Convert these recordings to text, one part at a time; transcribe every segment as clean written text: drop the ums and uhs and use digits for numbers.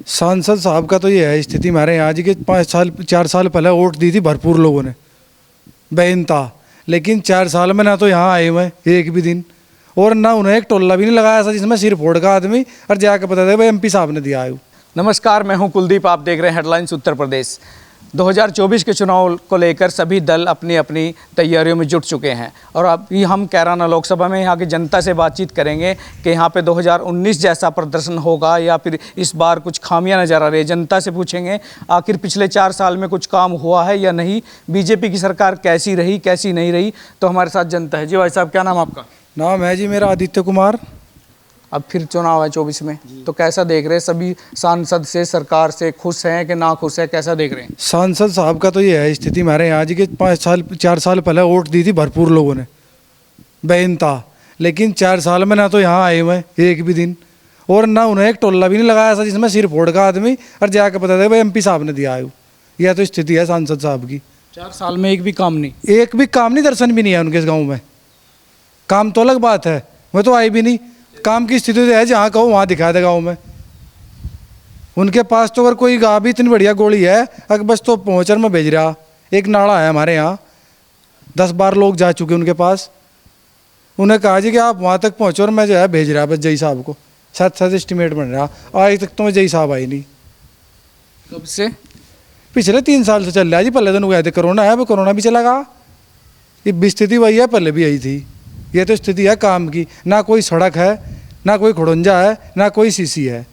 सांसद साहब का तो ये है स्थिति हमारे यहाँ जी कि 4 साल पहले वोट दी थी भरपूर लोगों ने बेइंता, लेकिन 4 साल में ना तो यहाँ आए हुए एक भी दिन, और ना उन्हें एक टोला भी नहीं लगाया था जिसमें सिर फोड़ का आदमी और जाकर बता दे भाई एमपी साहब ने दिया है। नमस्कार, मैं हूं कुलदीप। आप देख रहे हैं हेडलाइंस उत्तर प्रदेश। 2024 के चुनाव को लेकर सभी दल अपनी अपनी तैयारियों में जुट चुके हैं और अभी हम कैराना लोकसभा में यहाँ की जनता से बातचीत करेंगे कि यहाँ पे 2019 जैसा प्रदर्शन होगा या फिर इस बार कुछ खामियां नज़र आ रही है। जनता से पूछेंगे आखिर पिछले 4 साल में कुछ काम हुआ है या नहीं, बीजेपी की सरकार कैसी रही कैसी नहीं रही। तो हमारे साथ जनता है। जी भाई साहब, क्या नाम आपका? नाम है जी मेरा आदित्य कुमार। अब फिर चुनाव है 24 में, तो कैसा देख रहे हैं? सभी सांसद से, सरकार से खुश हैं कि ना खुश है, कैसा देख रहे हैं? सांसद साहब का तो ये है स्थिति हमारे यहाँ जी कि 4 साल पहले वोट दी थी भरपूर लोगों ने बेइंता, लेकिन 4 साल में ना तो यहाँ आए हुए एक भी दिन, और ना उन्हें एक टोला भी नहीं लगाया था जिसमें सिर फोड़ का आदमी और जाकर बता दे भाई एमपी साहब ने दिया है। यह तो स्थिति है सांसद साहब की। 4 साल में एक भी काम नहीं, एक भी काम नहीं, दर्शन भी नहीं है उनके इस गाँव में। काम तो अलग बात है, वो तो आई भी नहीं। काम की स्थिति तो है जहाँ कहो वहाँ दिखा दे गाँव में। उनके पास तो अगर कोई गा भी इतनी बढ़िया गोली है अगर बस तो पहुँचर में भेज रहा। एक नाला है हमारे यहाँ, 10 बार लोग जा चुके उनके पास। उन्हें कहा जी कि आप वहाँ तक पहुँचो और मैं जो है भेज रहा बस जय साहब को। साथ एस्टिमेट बन रहा, आज तक तो मैं जय साहब आई नहीं। कब से? पिछले 3 साल से चल रहा है जी। पहले दिन गए थे, कोरोना है, वो कोरोना भी चला गया। ये भी स्थिति वही है, पहले भी आई थी। ये तो स्थिति है काम की। ना कोई सड़क है, ना कोई खड़ंजा है, ना कोई सीसी है।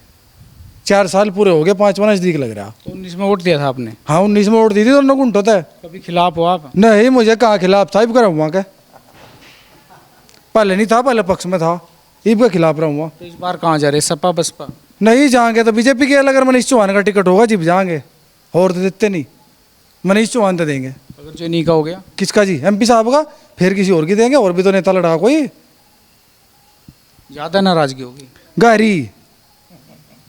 4 साल पूरे हो गए, 5वां नजदीक लग रहा। तो 19 में वोट दिया था आपने? हाँ 19 में वोट दी थी, दोनों गुंटों था। कभी खिलाफ हो आप? नहीं, मुझे कहाँ खिलाफ था, इब का रहूँगा क्या? पहले नहीं था, पहले पक्ष में था, इब का खिलाफ रहूँगा। तो इस बार कहाँ जा रहे, सपा बसपा? नहीं जाएंगे तो बीजेपी के। अगर मनीष चौहान का टिकट होगा जिब जाएंगे, और तो देते नहीं। मनीष चौहान तो देंगे। अगर जो नहीं का हो गया? किसका जी? एमपी साहब का। फिर किसी और की देंगे, और भी तो नेता लड़ा कोई। ज़्यादा नाराजगी होगी गारी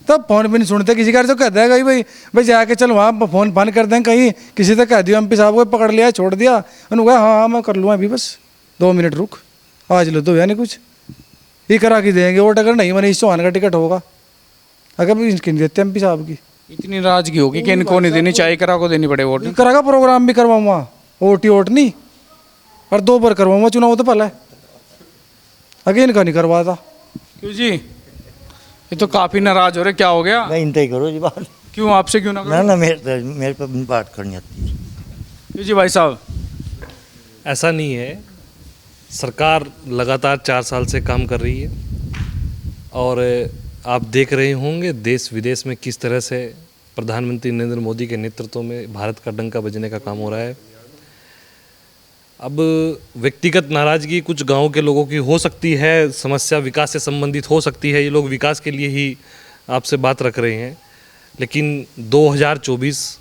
तब फोन भी नहीं सुनते किसी का। तो कहता है भाई भाई जाके चल वहाँ फोन फान कर दें कहीं, किसी तक कह दिया एमपी साहब को पकड़ लिया छोड़ दिया, उन्होंने कहा हाँ मैं कर लूँगा अभी, बस 2 मिनट रुक, आज लो तो यानी कुछ ये करा के देंगे वोट। अगर नहीं मनीष चौहान का टिकट होगा, अगर इसकी नहीं देते एमपी साहब की। इतनी नाराजगी होगी कि इनको नहीं देनी चाहिए, करा को देनी पड़े वोट। करा प्रोग्राम भी करवाऊँगा, वोट नहीं, और 2 बार करवाऊँगा चुनाव तो पहले, आगे इनका नहीं करवाता। क्यों जी? ये तो काफ़ी नाराज हो रहे, क्या हो गया? नहीं इनते ही करो जी बात। क्यों आपसे क्यों ना करो? ना मेरे पे बात करनी आती है। क्यों जी भाई साहब? ऐसा नहीं है, सरकार लगातार 4 साल से काम कर रही है और आप देख रहे होंगे देश विदेश में किस तरह से प्रधानमंत्री नरेंद्र मोदी के नेतृत्व में भारत का डंका बजने का काम हो रहा है। अब व्यक्तिगत नाराज़गी कुछ गांव के लोगों की हो सकती है, समस्या विकास से संबंधित हो सकती है, ये लोग विकास के लिए ही आपसे बात रख रहे हैं, लेकिन 2024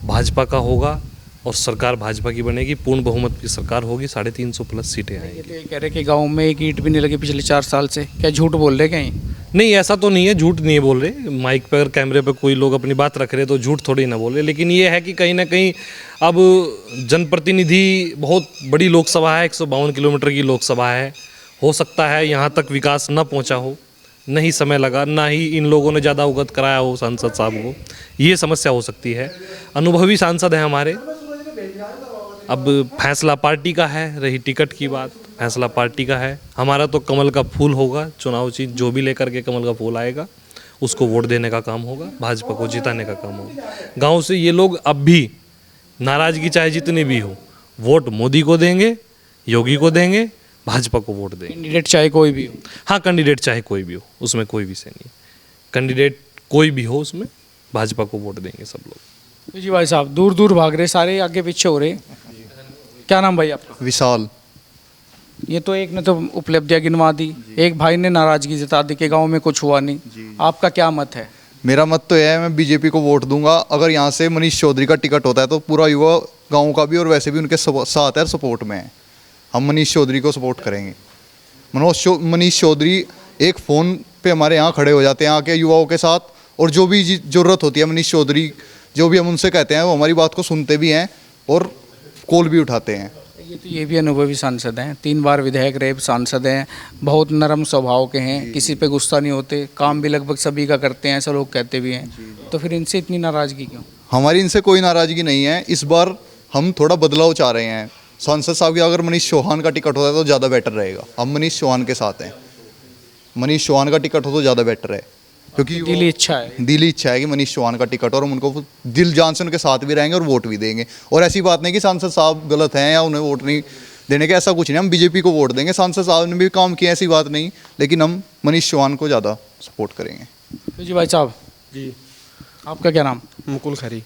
भाजपा का होगा और सरकार भाजपा की बनेगी, पूर्ण बहुमत की सरकार होगी, 350+ सीटें आएंगी। ये तो ये कह रहे कि गांव में एक ईंट भी नहीं लगी पिछले 4 साल से, क्या झूठ बोल रहे कहीं? नहीं ऐसा तो नहीं है, झूठ नहीं बोल रहे। माइक पर कैमरे पर कोई लोग अपनी बात रख रहे तो झूठ थोड़ी ना बोल रहे, लेकिन ये है कि कहीं ना कहीं अब जनप्रतिनिधि बहुत बड़ी लोकसभा है, 152 किलोमीटर की लोकसभा है, हो सकता है यहाँ तक विकास न पहुँचा हो, नहीं समय लगा, ना ही इन लोगों ने ज़्यादा अवगत कराया हो सांसद साहब को, ये समस्या हो सकती है। अनुभवी सांसद हैं हमारे। अब फैसला पार्टी का है, रही टिकट की बात, फैसला पार्टी का है। हमारा तो कमल का फूल होगा, चुनाव चीज जो भी लेकर के कमल का फूल आएगा उसको वोट देने का काम होगा, भाजपा को जिताने का काम होगा। गांव से ये लोग अब भी नाराजगी चाहे जितनी भी हो, वोट मोदी को देंगे, योगी को देंगे, भाजपा को वोट देंगे। कैंडिडेट चाहे कोई भी हो? हाँ, कैंडिडेट चाहे कोई भी हो, उसमें कोई विषय नहीं। कैंडिडेट कोई भी हो उसमें भाजपा को वोट देंगे सब लोग। तो जी भाई साहब, दूर दूर भाग रहे सारे, आगे पीछे हो रहे। क्या नाम भाई आपका? विशाल। ये तो एक ने तो उपलब्धियां गिनवा दी, एक भाई ने नाराजगी जता दी कि गांव में कुछ हुआ नहीं। आपका क्या मत है? मेरा मत तो यह है, मैं बीजेपी को वोट दूंगा। अगर यहाँ से मनीष चौधरी का टिकट होता है तो पूरा युवा गांव का भी और वैसे भी उनके साथ है, सपोर्ट में है। हम मनीष चौधरी को सपोर्ट करेंगे। मनीष चौधरी एक फ़ोन पे हमारे यहाँ खड़े हो जाते हैं आके युवाओं के साथ, और जो भी ज़रूरत होती है मनीष चौधरी जो भी हम उनसे कहते हैं वो हमारी बात को सुनते भी हैं और कॉल भी उठाते हैं। ये भी अनुभवी सांसद हैं, 3 बार विधायक रहे सांसद हैं, बहुत नरम स्वभाव के हैं, किसी पे गुस्सा नहीं होते, काम भी लगभग सभी का करते हैं, ऐसा लोग कहते भी हैं। तो फिर इनसे इतनी नाराज़गी क्यों? हमारी इनसे कोई नाराज़गी नहीं है। इस बार हम थोड़ा बदलाव चाह रहे हैं। सांसद साहब की अगर मनीष चौहान का टिकट होता है तो ज़्यादा बेटर रहेगा। हम मनीष चौहान के साथ हैं। मनीष चौहान का टिकट हो तो ज़्यादा बेटर है, क्योंकि दिली इच्छा है। दिली इच्छा है कि मनीष चौहान का टिकट हो और हम उनको दिल जान से उनके साथ भी रहेंगे और वोट भी देंगे। और ऐसी बात नहीं कि सांसद साहब गलत हैं या उन्हें वोट नहीं देने के, ऐसा कुछ नहीं। हम बीजेपी को वोट देंगे, सांसद साहब ने भी काम किया, ऐसी बात नहीं, लेकिन हम मनीष चौहान को ज़्यादा सपोर्ट करेंगे। तो जी भाई साहब, जी आपका क्या नाम? मुकुल खरी।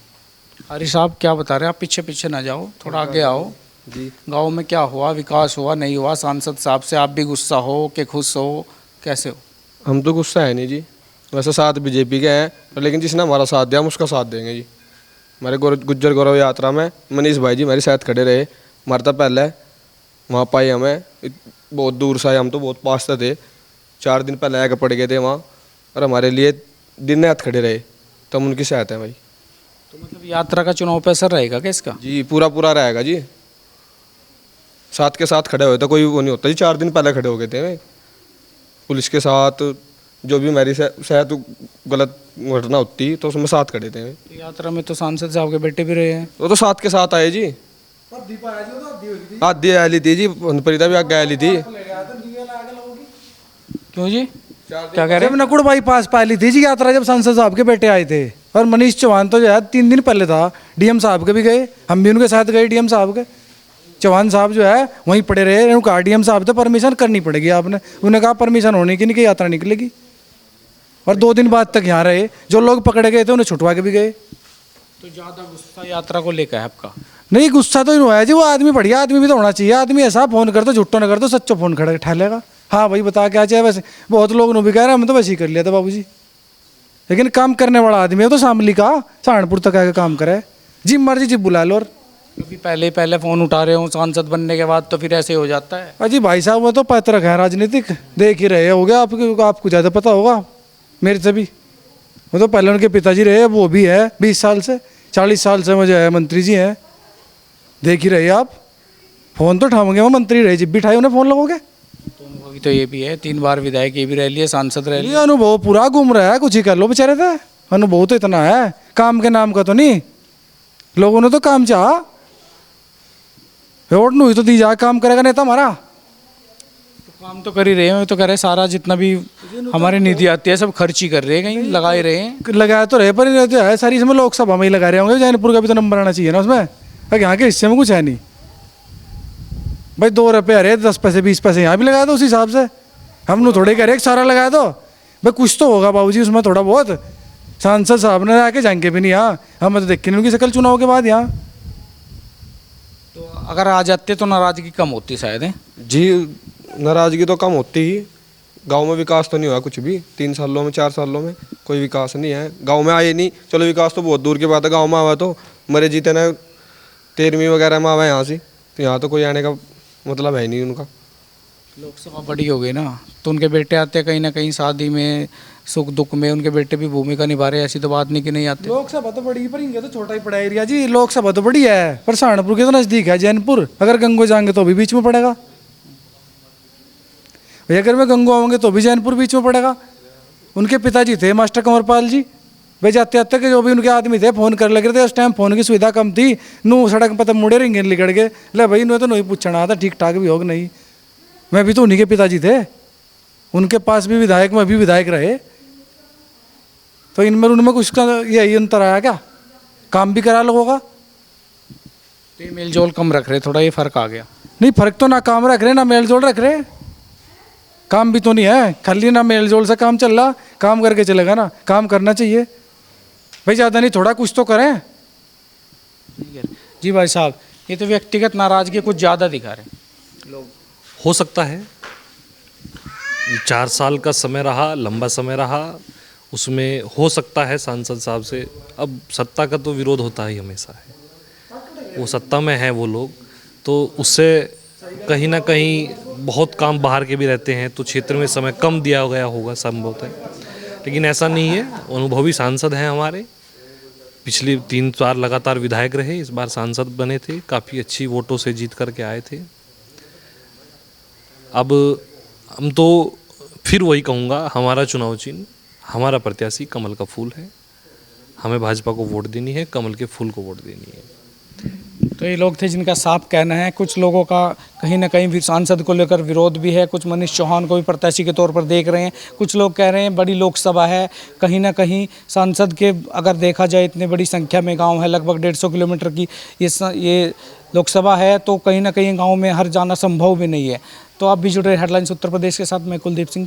हरी साहब क्या बता रहे हैं? आप पीछे पीछे ना जाओ, थोड़ा आगे आओ। जी गांव में क्या हुआ, विकास हुआ नहीं हुआ? सांसद साहब से आप भी गुस्सा हो कि खुश हो, कैसे हो? हम तो गुस्सा है नहीं जी, वैसे साथ बीजेपी के हैं, लेकिन जिसने हमारा साथ दिया हम उसका साथ देंगे जी। हमारे गुज्जर गौरव यात्रा में मनीष भाई जी हमारे साथ खड़े रहे, मरता पहले वहाँ पाए हमें, बहुत दूर से आए, हम तो बहुत पास से थे, 4 दिन पहले आके पड़ गए थे वहाँ, और हमारे लिए दिन रात खड़े रहे, तो हम उनकी सहायता है भाई। तो मतलब यात्रा का चुनाव पे असर रहेगा क्या इसका? जी पूरा पूरा रहेगा जी, साथ के साथ खड़े हुए थे, कोई वो नहीं होता जी। 4 दिन पहले खड़े हो गए थे पुलिस के साथ, जो भी हमारी शायद गलत घटना होती तो उसमें साथ खड़े थे। यात्रा में तो सांसद साहब के बेटे भी रहे हैं। वो तो साथ के साथ आए जी, आधी आली थी जी, परिता भी आगे आली थी। क्यों जी, क्या कह रहे जब नकुड़ बाईपास पाली थी जी यात्रा, जब सांसद साहब के बेटे आए थे, और मनीष चौहान तो जो है 3 दिन पहले था, डीएम साहब के भी गए, हम भी उनके साथ गए डीएम साहब के। चौहान साहब जो है वहीं पड़े रहे, उनका डीएम साहब तो परमिशन करनी पड़ेगी आपने, उन्होंने कहा परमिशन होने की नहीं कि यात्रा निकलेगी, और 2 दिन बाद तक यहाँ रहे। जो लोग पकड़े गए थे उन्हें छुटवा के भी गए। तो ज़्यादा गुस्सा यात्रा को लेकर है आपका? नहीं, गुस्सा तो हुआ है जी, वो आदमी बढ़िया आदमी भी तो होना चाहिए। आदमी ऐसा फ़ोन कर दो, झुट्टो न कर दो, सच्चो फ़ोन खड़ा ठा लेगा। हाँ भाई बता क्या चाहिए। वैसे बहुत लोग ने भी कह रहे हैं हम तो वैसे ही कर लिया था बाबूजी, लेकिन काम करने वाला आदमी है तो शामली का सहारनपुर तक आके काम करे, जिम मर्जी जिम बुला लो। और अभी पहले फ़ोन उठा रहे हो सांसद बनने के बाद, तो फिर ऐसे हो जाता है। अजी भाई साहब वो तो पैतरक है राजनीतिक, देख ही रहे होगे, आपको ज़्यादा पता होगा मेरे से भी। वो तो पहले उनके पिताजी रहे, वो भी है 20 साल से 40 साल से मुझे है मंत्री जी हैं, देख ही रहे आप। फ़ोन तो उठाओगे, वो मंत्री रहे, जब भी उठाए उन्हें फ़ोन लगोगे। तो अनुभवी तो ये भी है, 3 बार विधायक ये भी रह लिए, सांसद रह ये लिए। अनुभव पूरा घूम रहा है, कुछ ही कर लो बेचारे थे। अनुभव तो इतना है, काम के नाम का तो नहीं। लोगों ने तो काम चाहा, वोट नहीं हुई तो दी जा, काम करेगा नेता हमारा। तो काम तो कर ही रहे हैं, तो कह रहे सारा जितना भी हमारी निधि आती है सब खर्च ही कर रहे हैं, कहीं लगा ही रहे हैं। लगाया तो रहे, पर ये जो है सारी इसमें लोकसभा में ही लगा रहे होंगे। जैनपुर का भी तो नंबर आना चाहिए ना उसमें, अगर यहाँ के हिस्से में कुछ है नहीं भाई। 2 रुपये अरे 10 पैसे 20 पैसे यहाँ भी लगा दो उस हिसाब से। हम लोग थोड़े कह रहे सारा लगा दो भाई, कुछ तो होगा बाबूजी उसमें थोड़ा बहुत। सांसद साहब ने आके जाएंगे भी नहीं यहाँ, हम तो देख के नहीं उनकी शक्ल चुनाव के बाद यहाँ। तो अगर आ जाते तो नाराज़गी कम होती शायद है जी, नाराज़गी तो कम होती ही। गांव में विकास तो नहीं हुआ कुछ भी, 3 सालों में 4 सालों में कोई विकास नहीं है गांव में। आए नहीं, चलो विकास तो बहुत दूर की बात है, गांव में आवा तो मरे जीते ना 13वीं वगैरह में आवा यहाँ से, तो यहाँ तो कोई आने का मतलब है नहीं उनका। लोकसभा बड़ी हो गई ना, तो उनके बेटे आते हैं कहीं ना कहीं, शादी में सुख दुख में उनके बेटे भी भूमिका निभा रहे हैं, ऐसी तो बात नहीं कि नहीं आते। लोकसभा तो बड़ी पर इनका तो छोटा ही पड़ा एरिया जी। लोकसभा तो बड़ी है पर सहारनपुर के तो नज़दीक है जैनपुर, अगर गंगो जाएंगे तो भी बीच में पड़ेगा भैया, अगर मैं गंगो आऊँगे तो भी जैनपुर बीच में पड़ेगा। उनके पिताजी थे मास्टर कंवरपाल जी, वे जाते जाते के जो भी उनके आदमी थे फ़ोन कर लगे थे। उस टाइम फ़ोन की सुविधा कम थी, नू सड़क पता मुड़े रिंगे लिकड़ गए, ले भाई नु तो नहीं पूछना आता ठीक ठाक भी होगा नहीं। मैं भी तो उन्हीं के पिताजी थे, उनके पास भी विधायक में भी विधायक रहे, तो इनमें उनमें कुछ का यही अंतर आया क्या? काम भी करा लोगों का, तो ये मेल जोल कम रख रहे, थोड़ा ये फ़र्क आ गया। नहीं फर्क तो ना काम रख रहे ना मेल जोल रख रहे, काम भी तो नहीं है खाली ना मेल जोल से काम चल रहा। काम करके चलेगा ना, काम करना चाहिए भाई, ज़्यादा नहीं थोड़ा कुछ तो करें। ठीक है जी भाई साहब, ये तो व्यक्तिगत नाराज़गी कुछ ज़्यादा दिखा रहे हैं लोग। हो सकता है 4 साल का समय रहा, लंबा समय रहा, उसमें हो सकता है सांसद साहब से। अब सत्ता का तो विरोध होता ही हमेशा है, वो सत्ता में है वो लोग, तो उससे कहीं ना कहीं बहुत काम बाहर के भी रहते हैं, तो क्षेत्र में समय कम दिया गया होगा संभवतः। लेकिन ऐसा नहीं है, अनुभवी सांसद हैं हमारे, पिछले 3 बार लगातार विधायक रहे, इस बार सांसद बने थे, काफ़ी अच्छी वोटों से जीत करके आए थे। अब हम तो फिर वही कहूँगा, हमारा चुनाव चिन्ह, हमारा प्रत्याशी कमल का फूल है। हमें भाजपा को वोट देनी है, कमल के फूल को वोट देनी है। तो ये लोग थे जिनका साफ कहना है। कुछ लोगों का कहीं ना कहीं सांसद को लेकर विरोध भी है, कुछ मनीष चौहान को भी प्रत्याशी के तौर पर देख रहे हैं। कुछ लोग कह रहे हैं बड़ी लोकसभा है, कहीं ना कहीं सांसद के अगर देखा जाए इतनी बड़ी संख्या में गांव है, लगभग 150 किलोमीटर की ये लोकसभा है, तो कहीं ना कहीं गाँव में हर जाना संभव भी नहीं है। तो आप भी जुड़े हेडलाइंस उत्तर प्रदेश के साथ। मैं कुलदीप सिंह।